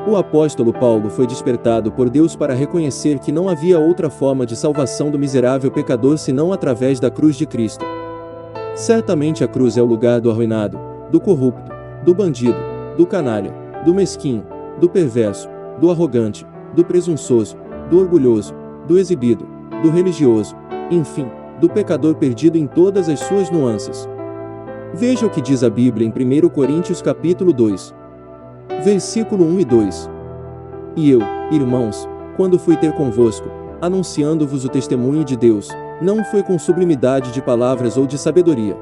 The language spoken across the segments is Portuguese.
O apóstolo Paulo foi despertado por Deus para reconhecer que não havia outra forma de salvação do miserável pecador senão através da cruz de Cristo. Certamente a cruz é o lugar do arruinado, do corrupto, do bandido, do canalha, do mesquinho, do perverso, do arrogante, do presunçoso, do orgulhoso, do exibido, do religioso, enfim, do pecador perdido em todas as suas nuances. Veja o que diz a Bíblia em 1 Coríntios capítulo 2. Versículo 1 e 2. E eu, irmãos, quando fui ter convosco, anunciando-vos o testemunho de Deus, não foi com sublimidade de palavras ou de sabedoria.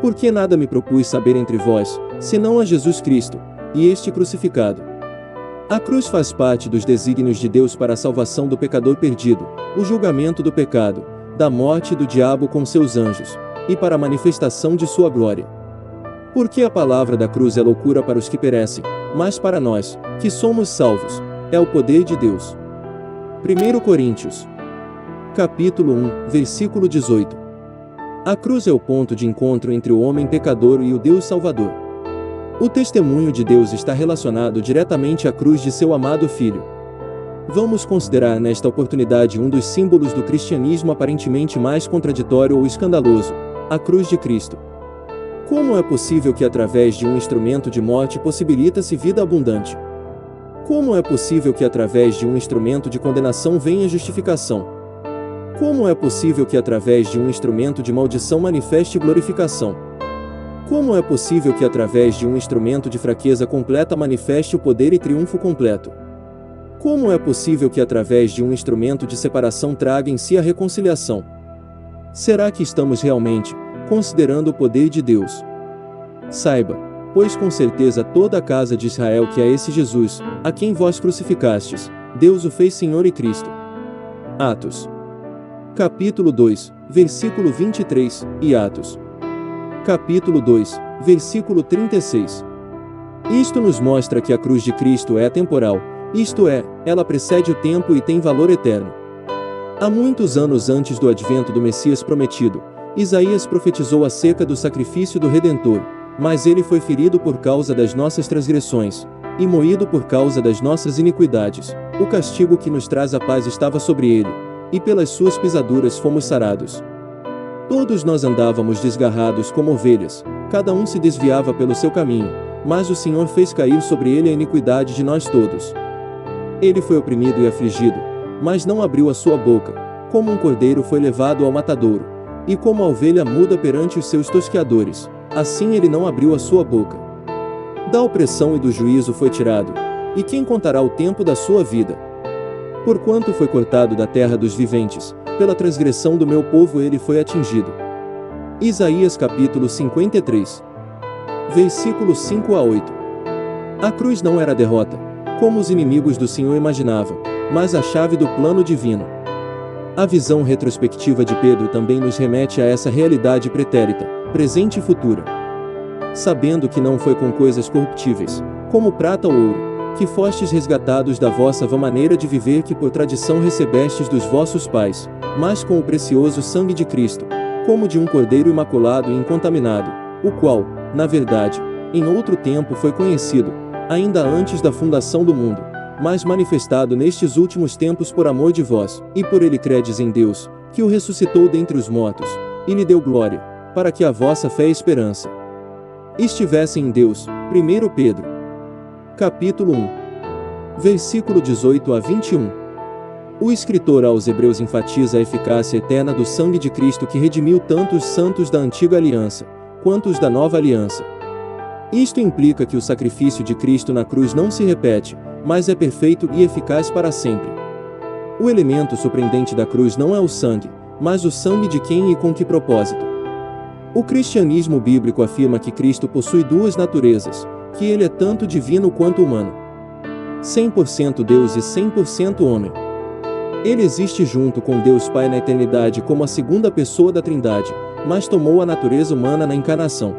Porque nada me propus saber entre vós, senão a Jesus Cristo, e este crucificado. A cruz faz parte dos desígnios de Deus para a salvação do pecador perdido, o julgamento do pecado, da morte e do diabo com seus anjos, e para a manifestação de sua glória. Porque a palavra da cruz é loucura para os que perecem, mas para nós, que somos salvos, é o poder de Deus. 1 Coríntios, capítulo 1, versículo 18. A cruz é o ponto de encontro entre o homem pecador e o Deus Salvador. O testemunho de Deus está relacionado diretamente à cruz de seu amado Filho. Vamos considerar nesta oportunidade um dos símbolos do cristianismo aparentemente mais contraditório ou escandaloso, a cruz de Cristo. Como é possível que através de um instrumento de morte possibilita-se vida abundante? Como é possível que através de um instrumento de condenação venha justificação? Como é possível que através de um instrumento de maldição manifeste glorificação? Como é possível que através de um instrumento de fraqueza completa manifeste o poder e triunfo completo? Como é possível que através de um instrumento de separação traga em si a reconciliação? Será que estamos realmente considerando o poder de Deus? Saiba, pois com certeza toda a casa de Israel que a esse Jesus, a quem vós crucificastes, Deus o fez Senhor e Cristo. Atos, capítulo 2, versículo 23, e Atos, capítulo 2, versículo 36. Isto nos mostra que a cruz de Cristo é atemporal, isto é, ela precede o tempo e tem valor eterno. Há muitos anos antes do advento do Messias prometido, Isaías profetizou acerca do sacrifício do Redentor, mas ele foi ferido por causa das nossas transgressões, e moído por causa das nossas iniquidades. O castigo que nos traz a paz estava sobre ele, e pelas suas pisaduras fomos sarados. Todos nós andávamos desgarrados como ovelhas, cada um se desviava pelo seu caminho, mas o Senhor fez cair sobre ele a iniquidade de nós todos. Ele foi oprimido e afligido, mas não abriu a sua boca, como um cordeiro foi levado ao matadouro, e como a ovelha muda perante os seus tosqueadores, assim ele não abriu a sua boca. Da opressão e do juízo foi tirado, e quem contará o tempo da sua vida? Porquanto foi cortado da terra dos viventes, pela transgressão do meu povo ele foi atingido. Isaías capítulo 53, versículos 5 a 8. A cruz não era derrota, como os inimigos do Senhor imaginavam, mas a chave do plano divino. A visão retrospectiva de Pedro também nos remete a essa realidade pretérita, presente e futura. Sabendo que não foi com coisas corruptíveis, como prata ou ouro, que fostes resgatados da vossa vã maneira de viver que por tradição recebestes dos vossos pais, mas com o precioso sangue de Cristo, como de um cordeiro imaculado e incontaminado, o qual, na verdade, em outro tempo foi conhecido, ainda antes da fundação do mundo, mas manifestado nestes últimos tempos por amor de vós, e por ele credes em Deus, que o ressuscitou dentre os mortos, e lhe deu glória, para que a vossa fé e esperança estivessem em Deus. 1 Pedro, capítulo 1, versículo 18 a 21. O escritor aos Hebreus enfatiza a eficácia eterna do sangue de Cristo que redimiu tanto os santos da antiga aliança, quanto os da nova aliança. Isto implica que o sacrifício de Cristo na cruz não se repete, mas é perfeito e eficaz para sempre. O elemento surpreendente da cruz não é o sangue, mas o sangue de quem e com que propósito. O cristianismo bíblico afirma que Cristo possui duas naturezas, que ele é tanto divino quanto humano. 100% Deus e 100% homem. Ele existe junto com Deus Pai na eternidade como a segunda pessoa da Trindade, mas tomou a natureza humana na encarnação.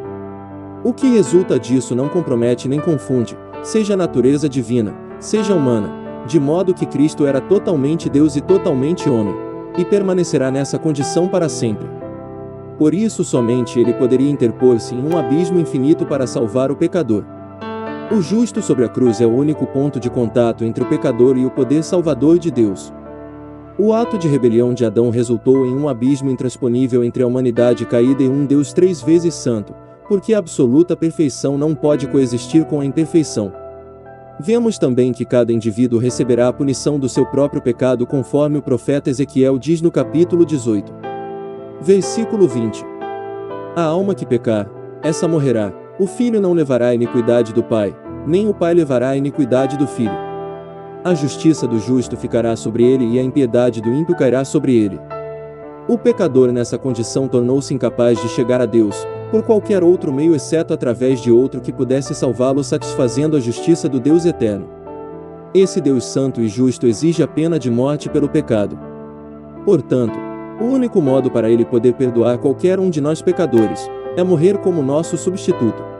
O que resulta disso não compromete nem confunde, seja a natureza divina, seja humana, de modo que Cristo era totalmente Deus e totalmente homem, e permanecerá nessa condição para sempre. Por isso somente ele poderia interpor-se em um abismo infinito para salvar o pecador. O justo sobre a cruz é o único ponto de contato entre o pecador e o poder salvador de Deus. O ato de rebelião de Adão resultou em um abismo intransponível entre a humanidade caída e um Deus 3 vezes santo, porque a absoluta perfeição não pode coexistir com a imperfeição. Vemos também que cada indivíduo receberá a punição do seu próprio pecado conforme o profeta Ezequiel diz no capítulo 18. Versículo 20. A alma que pecar, essa morrerá. O filho não levará a iniquidade do pai, nem o pai levará a iniquidade do filho. A justiça do justo ficará sobre ele e a impiedade do ímpio cairá sobre ele. O pecador nessa condição tornou-se incapaz de chegar a Deus, por qualquer outro meio exceto através de outro que pudesse salvá-lo satisfazendo a justiça do Deus eterno. Esse Deus santo e justo exige a pena de morte pelo pecado. Portanto, o único modo para ele poder perdoar qualquer um de nós pecadores, é morrer como nosso substituto.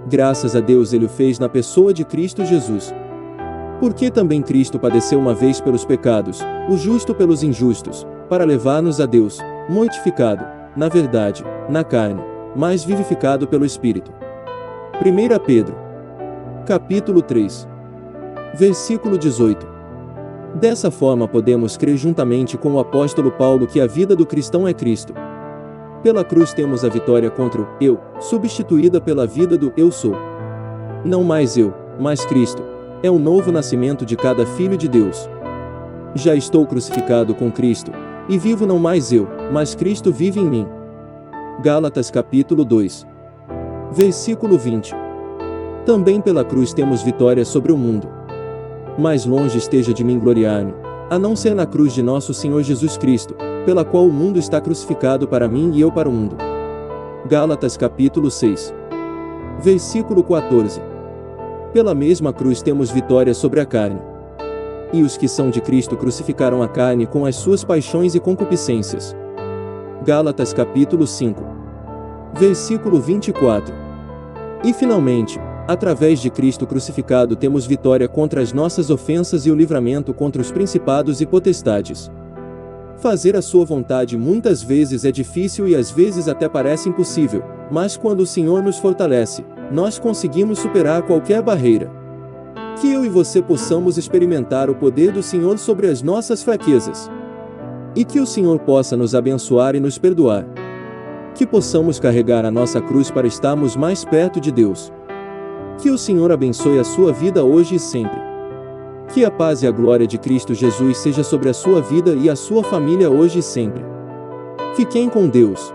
Graças a Deus ele o fez na pessoa de Cristo Jesus. Porque também Cristo padeceu uma vez pelos pecados, o justo pelos injustos, para levar-nos a Deus, mortificado, na verdade, na carne, mas vivificado pelo Espírito. 1 Pedro, capítulo 3, versículo 18. Dessa forma podemos crer juntamente com o apóstolo Paulo que a vida do cristão é Cristo. Pela cruz temos a vitória contra o eu, substituída pela vida do eu sou. Não mais eu, mas Cristo, é o novo nascimento de cada filho de Deus. Já estou crucificado com Cristo, e vivo não mais eu, mas Cristo vive em mim. Gálatas capítulo 2, versículo 20. Também pela cruz temos vitória sobre o mundo. Mais longe esteja de mim gloriar-me, a não ser na cruz de nosso Senhor Jesus Cristo, pela qual o mundo está crucificado para mim e eu para o mundo. Gálatas capítulo 6, versículo 14. Pela mesma cruz temos vitória sobre a carne. E os que são de Cristo crucificaram a carne com as suas paixões e concupiscências. Gálatas capítulo 5, versículo 24. E finalmente, através de Cristo crucificado temos vitória contra as nossas ofensas e o livramento contra os principados e potestades. Fazer a sua vontade muitas vezes é difícil e às vezes até parece impossível, mas quando o Senhor nos fortalece, nós conseguimos superar qualquer barreira. Que eu e você possamos experimentar o poder do Senhor sobre as nossas fraquezas. E que o Senhor possa nos abençoar e nos perdoar. Que possamos carregar a nossa cruz para estarmos mais perto de Deus. Que o Senhor abençoe a sua vida hoje e sempre. Que a paz e a glória de Cristo Jesus seja sobre a sua vida e a sua família hoje e sempre. Fiquem com Deus.